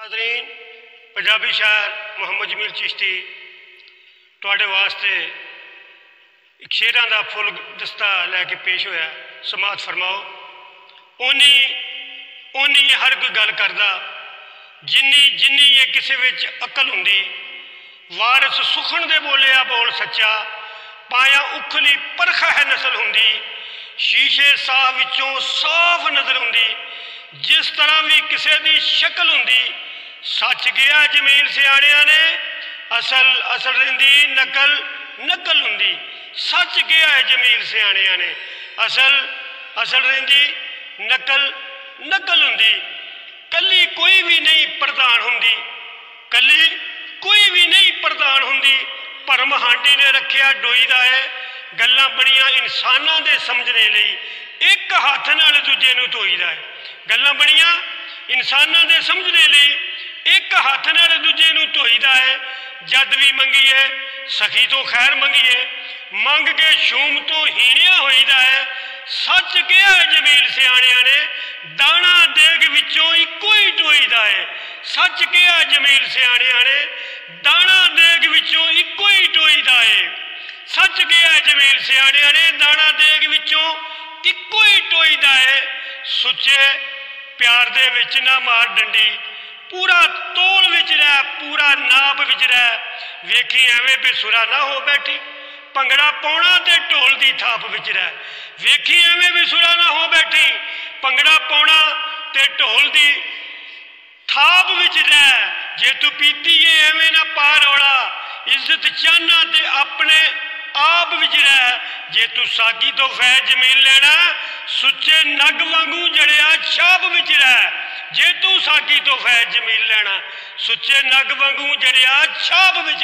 नाज़रीन, पंजाबी शायर मुहम्मद जमील चिश्ती तुहाडे वास्ते एक शेरां दा फुल दस्ता लैके पेश होया। समात फरमाओ। ओनी हर कोई गल करदा जिन्नी ये किसी विच अकल हुंदी। वारिस सुखन दे बोलिया बोल सच्चा, पाया उखली परखा है नस्ल हुंदी। शीशे साह विचों साफ नजर हुंदी। जिस तरह भी किसी दी शक्ल हुंदी। सच गया जमील सियाणियां ने, असल असल रहिंदी, नकल नकल हुंदी। सच गया है जमील सियाणियां ने, असल असल रहिंदी, नकल नकल हुंदी। कली कोई भी नहीं प्रधान हुंदी, कली कोई भी नहीं प्रधान हुंदी। भरम हांडी ने रखिया डोईदा है, गल्लां बड़ियां इंसानां दे समझने लई एक हाथ नाल दूजे नूं धोईदा है। गल्लां बड़ियां इंसानां दे समझने लई एक हाथ नाल दूजे नूं धोईदा है। जद भी मंगीए सखी तो खैर मंगीए, मंग के शूम तो हीणिया होईदा है। सच कहा जमील सियाणियां ने, दाना देग विचों इक्को ही टोईदा है। सच कहा जमील सियाणियां ने, दाना देग विचों इक्को ही टोईदा है। सच कहा जमील सियाणियां ने, दाना देग विचों इक्को ही टोईदा है। सुचे प्यार दे विच ना मार डंडी, पूरा तोल विच रह, पूरा नाप विच रह। वेखी एवें बेसुरा ना हो बैठी, भंगड़ा पाउणा ते ढोल दी थाप विच रह। वेखी एवें बेसुरा ना हो बैठी, भंगड़ा पाउणा ते ढोल दी थाप विच रह। जे तू पीती है एवें ना पा रौला, इज्जत चाहना ते अपने आप विच रह। जे तू सागी तो फैज जमील लेना, सुच्चे नग वांगू जड़िया छाप विच रह। जे तू सागी तो फैज जमील लेना, सुच्चे नग वांगू जड़िया छाप विच